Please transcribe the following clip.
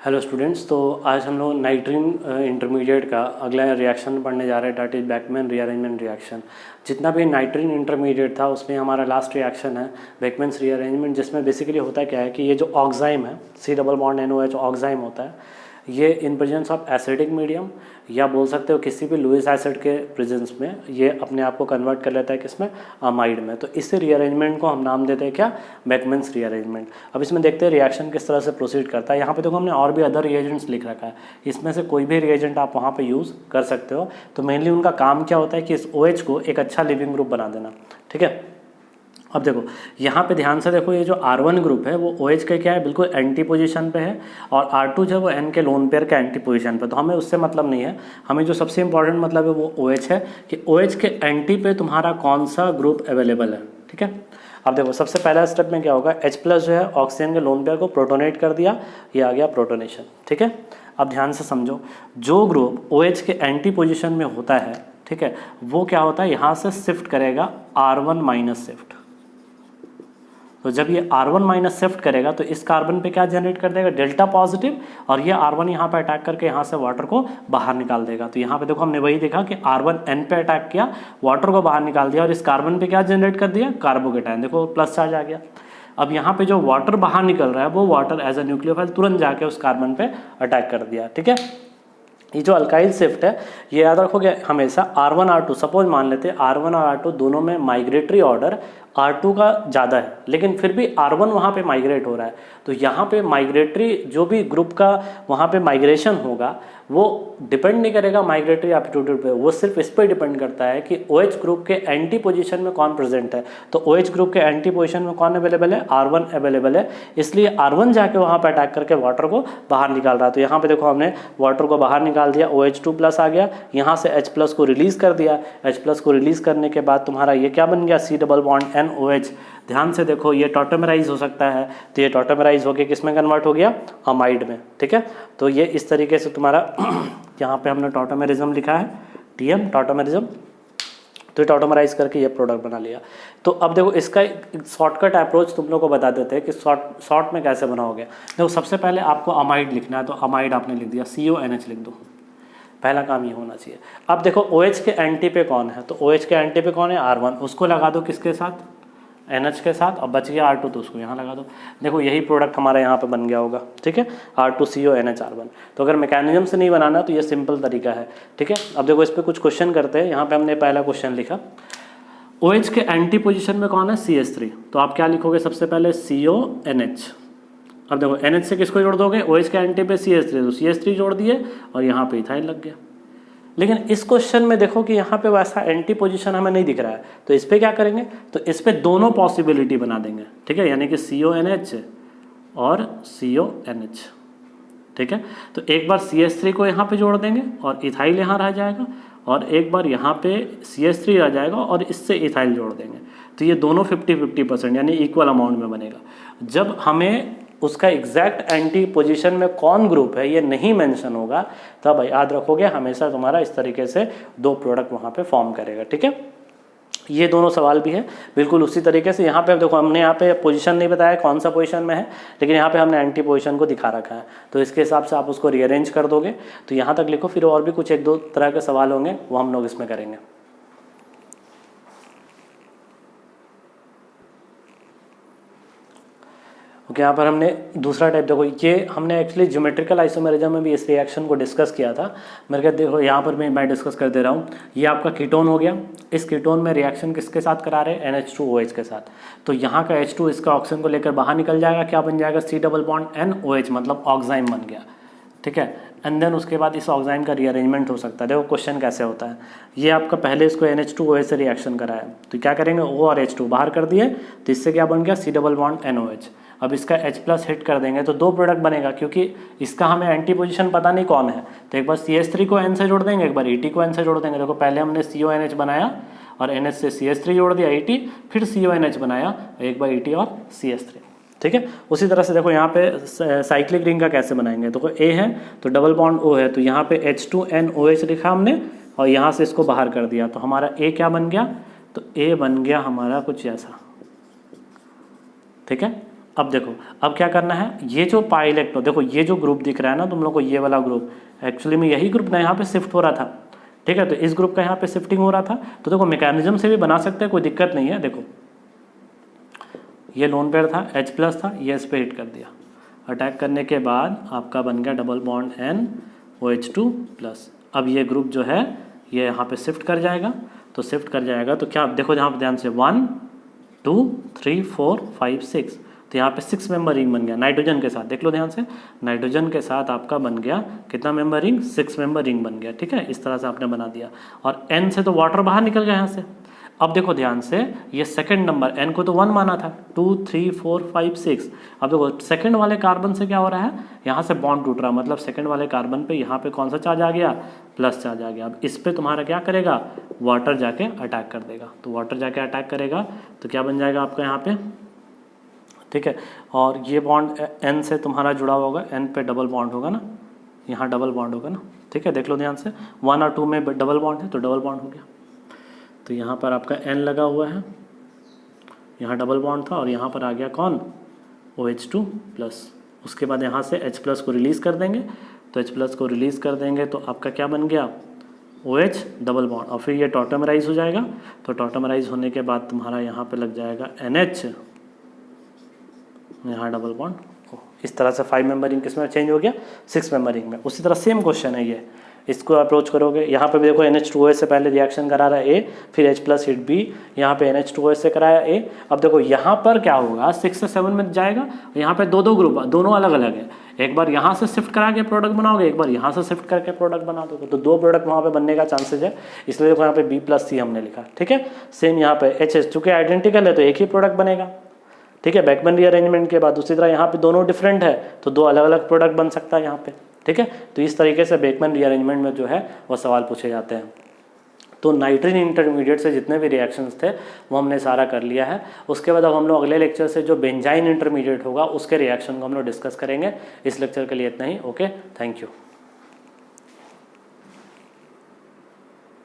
Hello students, तो आज हम लोग नाइट्रीन इंटरमीडिएट का अगला रिएक्शन पढ़ने जा रहे हैं, that is Beckmann rearrangement reaction. जितना भी नाइट्रीन इंटरमीडिएट था उसमें हमारा लास्ट रिएक्शन है बेकमैन्स रीअरेंजमेंट, जिसमें बेसिकली होता क्या है कि ये जो ऑक्साइम है C+NOH ऑक्साइम होता है, ये in presence of acidic medium या बोल सकते हो किसी भी लुइस एसिड के प्रेजेंस में ये अपने आप को कन्वर्ट कर लेता है किसमें, अमाइड में। तो इस रीअरेंजमेंट को हम नाम देते हैं क्या, बेकमैन्स रीअरेंजमेंट। अब इसमें देखते हैं रिएक्शन किस तरह से प्रोसीड करता है। यहाँ पे देखो हमने और भी अदर रिएजेंट्स लिख रखा है, इसमें से कोई भी रिएजेंट आप वहाँ पे यूज़ कर सकते हो। तो मेनली उनका काम क्या होता है कि इस OH को एक अच्छा लिविंग ग्रुप बना देना, ठीक है। अब देखो यहाँ पे ध्यान से देखो, ये जो R1 ग्रुप है वो OH के क्या है, बिल्कुल एंटी पोजीशन पे है, और R2 जो है वो N के लोन पेयर के एंटी पोजीशन पे। तो हमें उससे मतलब नहीं है, हमें जो सबसे इंपॉर्टेंट मतलब है वो OH है कि OH के एंटी पे तुम्हारा कौन सा ग्रुप अवेलेबल है, ठीक है। अब देखो सबसे पहला स्टेप में क्या होगा, H+ जो है ऑक्सीजन के लोन पेयर को प्रोटोनेट कर दिया, ये आ गया प्रोटोनेशन, ठीक है। अब ध्यान से समझो, जो ग्रुप OH के एंटी पोजीशन में होता है, ठीक है, वो क्या होता है, यहाँ से शिफ्ट करेगा R1 माइनस शिफ्ट। तो जब ये R1 माइनस शिफ्ट करेगा तो इस कार्बन पे क्या जनरेट कर देगा, डेल्टा पॉजिटिव, और ये R1 यहाँ पे अटैक करके यहाँ से वाटर को बाहर निकाल देगा। तो यहाँ पे देखो हमने वही देखा कि R1 N पे अटैक किया, वाटर को बाहर निकाल दिया, और इस कार्बन पे क्या जनरेट कर दिया, कार्बोकेटायन। देखो प्लस चार्ज आ गया। अब यहाँ पे जो वाटर बाहर निकल रहा है वो वाटर एज अ न्यूक्लियोफाइल तुरंत जाके उस कार्बन पे अटैक कर दिया, ठीक है। ये जो अल्काइल शिफ्ट है ये याद रखोगे हमेशा, R1 R2 सपोज मान लेते हैं R1 और R2 दोनों में माइग्रेटरी ऑर्डर R2 का ज़्यादा है, लेकिन फिर भी R1 वहाँ पे माइग्रेट हो रहा है। तो यहाँ पे माइग्रेटरी जो भी ग्रुप का वहाँ पे माइग्रेशन होगा वो डिपेंड नहीं करेगा माइग्रेटरी एप्टीट्यूड पे, वो सिर्फ इस पर डिपेंड करता है कि OH ग्रुप के एंटी पोजीशन में कौन प्रेजेंट है। तो OH ग्रुप के एंटी पोजीशन में कौन अवेलेबल है, R1 अवेलेबल है, इसलिए R1 जाके वहाँ पे अटैक करके वाटर को बाहर निकाल रहा है। तो यहाँ पे देखो हमने वाटर को बाहर निकाल दिया, OH2+ आ गया, यहाँ से H+ को रिलीज़ कर दिया। H+ को रिलीज़ करने के बाद तुम्हारा ये क्या बन गया, C+NOH। ध्यान से देखो ये टॉटोमराइज हो सकता है, तो ये टॉटोमराइज होकर किस में कन्वर्ट हो गया, अमाइड में, ठीक है। तो ये इस तरीके से तुम्हारा यहाँ पे हमने टॉटोमेरिज्म लिखा है, TM टॉटोमेरिज्म। तो ये टॉटोमराइज करके ये प्रोडक्ट बना लिया। तो अब देखो इसका शॉर्टकट अप्रोच तुम लोग को बता देते हैं कि शॉर्ट में कैसे बनाओगे। देखो सबसे पहले आपको अमाइड लिखना है, तो अमाइड आपने लिख दिया, CONH लिख दो, पहला काम ये होना चाहिए। अब देखो OH के एंटी पे कौन है, तो OH के एंटी पे कौन है, R1, उसको लगा दो किसके साथ, NH के साथ। अब बच गया R2, तो उसको यहाँ लगा दो। देखो यही प्रोडक्ट हमारा यहाँ पे बन गया होगा, ठीक है, R2CONH R1। तो अगर मैकेनिज्म से नहीं बनाना तो ये सिंपल तरीका है, ठीक है। अब देखो इस पर कुछ क्वेश्चन करते हैं। यहाँ पे हमने पहला क्वेश्चन लिखा, OH के एंटी पोजिशन में कौन है, CH3। तो आप क्या लिखोगे, सबसे पहले CONH। अब देखो NH से किसको जोड़ दोगे, OH के एंटी पे CH3, तो CH3 जोड़ दिए और यहाँ पे इथाइल लग गया। लेकिन इस क्वेश्चन में देखो कि यहाँ पे वैसा एंटी पोजीशन हमें नहीं दिख रहा है, तो इस पे क्या करेंगे, तो इस पे दोनों पॉसिबिलिटी बना देंगे, ठीक है, यानी कि CONH और CONH, ठीक है। तो एक बार CH3 को यहाँ पे जोड़ देंगे और इथाइल यहाँ रह जाएगा, और एक बार यहाँ पे CH3 रह जाएगा और इससे इथाइल जोड़ देंगे। तो ये दोनों 50-50% यानी इक्वल अमाउंट में बनेगा। जब हमें उसका एग्जैक्ट एंटी पोजीशन में कौन ग्रुप है ये नहीं मेंशन होगा, तब याद रखोगे हमेशा तुम्हारा इस तरीके से दो प्रोडक्ट वहाँ पे फॉर्म करेगा, ठीक है। ये दोनों सवाल भी है बिल्कुल उसी तरीके से। यहाँ पे देखो हमने यहाँ पे पोजीशन नहीं बताया कौन सा पोजीशन में है, लेकिन यहाँ पे हमने एंटी पोजीशन को दिखा रखा है, तो इसके हिसाब से आप उसको रीअरेंज कर दोगे। तो यहाँ तक लिखो, फिर और भी कुछ 1-2 तरह के सवाल होंगे वो हम लोग इसमें करेंगे। ओके, यहाँ पर हमने दूसरा टाइप देखो, ये हमने एक्चुअली ज्योमेट्रिकल आइसोमेरिज्म में भी इस रिएक्शन को डिस्कस किया था। मेरे को देखो यहाँ पर मैं डिस्कस कर दे रहा हूँ। ये आपका कीटोन हो गया, इस कीटोन में रिएक्शन किसके साथ करा रहे हैं, NH2OH के साथ। तो यहाँ का H2 इसका ऑक्सीजन को लेकर बाहर निकल जाएगा, क्या बन जाएगा, C+NOH, मतलब ऑक्साइम बन गया, ठीक है। एंड देन उसके बाद इस ऑक्साइम का रीअरेंजमेंट हो सकता है। देखो क्वेश्चन कैसे होता है, ये आपका पहले इसको NH2OH से रिएक्शन करा है, तो क्या करेंगे, O और H2 बाहर कर दिए, तो इससे क्या बन गया, C+NOH। अब इसका H+ हिट कर देंगे तो दो प्रोडक्ट बनेगा, क्योंकि इसका हमें एंटी पोजीशन पता नहीं कौन है। तो एक बार CH3 को N से जोड़ देंगे, एक बार ET को N से जोड़ देंगे। देखो पहले हमने CONH बनाया और NH से CH3 जोड़ दिया ET, फिर CONH बनाया, एक बार ET और CH3, ठीक है। उसी तरह से देखो यहाँ पे साइक्लिक रिंग का कैसे बनाएंगे, तो A है तो डबल बॉन्ड O है, तो यहाँ पे H2NOH लिखा हमने और यहाँ से इसको बाहर कर दिया, तो हमारा A क्या बन गया, तो A बन गया हमारा कुछ ऐसा, ठीक है। अब देखो, अब क्या करना है, ये जो पाई इलेक्ट्रॉन, देखो ये जो ग्रुप दिख रहा है ना तुम लोग को, ये वाला ग्रुप, एक्चुअली में यही ग्रुप ना यहाँ पे शिफ्ट हो रहा था, ठीक है। तो इस ग्रुप का यहाँ पे शिफ्टिंग हो रहा था, तो देखो मैकेनिज्म से भी बना सकते हैं, कोई दिक्कत नहीं है। देखो ये लोन पेयर था, H+ था, ये इस पे हिट कर दिया, अटैक करने के बाद आपका बन गया डबल बॉन्ड NOH2+। अब ये ग्रुप जो है ये यहाँ पे शिफ्ट कर जाएगा, तो शिफ्ट कर जाएगा तो क्या, देखो यहाँ पे ध्यान से 1 2 3 4 5 6, तो यहाँ पे 6 मेंबर रिंग बन गया नाइट्रोजन के साथ। देख लो ध्यान से, नाइट्रोजन के साथ आपका बन गया कितना मेंबर रिंग, 6 मेंबर रिंग बन गया, ठीक है। इस तरह से आपने बना दिया, और N से तो वाटर बाहर निकल गया यहाँ से। अब देखो ध्यान से, ये सेकंड नंबर N को तो 1 माना था, 2 3 4 5 6। अब देखो सेकंड वाले कार्बन से क्या हो रहा है, यहाँ से बॉन्ड टूट रहा है, मतलब सेकंड वाले कार्बन पे यहाँ पे कौन सा चार्ज आ गया, प्लस चार्ज आ गया। अब इस पे तुम्हारा क्या करेगा, वाटर जाके अटैक कर देगा, तो वाटर जाके अटैक करेगा तो क्या बन जाएगा आपका यहाँ पे, ठीक है। और ये बॉन्ड N से तुम्हारा जुड़ा हुआ होगा, N पे डबल बॉन्ड होगा ना, यहाँ डबल बॉन्ड होगा ना, ठीक है। देख लो ध्यान से, 1 और 2 में डबल बॉन्ड है तो डबल बॉन्ड हो गया। तो यहाँ पर आपका N लगा हुआ है, यहाँ डबल बॉन्ड था, और यहाँ पर आ गया कौन, OH2+। उसके बाद यहाँ से H+ को रिलीज़ कर देंगे, तो H+ को रिलीज़ कर देंगे तो आपका क्या बन गया, OH डबल बॉन्ड, और फिर ये टॉटमराइज हो जाएगा। तो टॉटमराइज होने के बाद तुम्हारा यहाँ पे लग जाएगा NH, यहाँ डबल बॉन्ड। इस तरह से 5 मेंबरिंग किस में चेंज हो गया, 6 मेंबरिंग में। उसी तरह सेम क्वेश्चन है ये, इसको अप्रोच करोगे। यहाँ पे भी देखो NH2OH से पहले रिएक्शन करा रहा है A, फिर H+ हिट B, यहाँ पे NH2OH से कराया A। अब देखो यहाँ पर क्या होगा, 6 से 7 में जाएगा, यहाँ पे दो ग्रुप, दोनों अलग अलग है। एक बार यहाँ से शिफ्ट करा के प्रोडक्ट बनाओगे, एक बार यहाँ से शिफ्ट करके प्रोडक्ट बना दोगे, तो 2 प्रोडक्ट वहाँ पे बनने का चांसेज है। इसलिए देखो यहाँ पे B+C हमने लिखा, ठीक है। सेम यहाँ पे H, चूँकि आइडेंटिकल है तो एक ही प्रोडक्ट बनेगा, ठीक है, बैकमैन रीअरेंजमेंट के बाद। दूसरी तरह यहाँ पे दोनों डिफरेंट है तो 2 अलग अलग प्रोडक्ट बन सकता है यहाँ पे, ठीक है। तो इस तरीके से बैकमैन रीअरेंजमेंट में जो है वो सवाल पूछे जाते हैं। तो नाइट्रिन इंटरमीडिएट से जितने भी रिएक्शंस थे वो हमने सारा कर लिया है। उसके बाद अब हम लोग अगले लेक्चर से जो बेंजाइन इंटरमीडिएट होगा उसके रिएक्शन को हम लोग डिस्कस करेंगे। इस लेक्चर के लिए इतना ही, ओके, थैंक यू।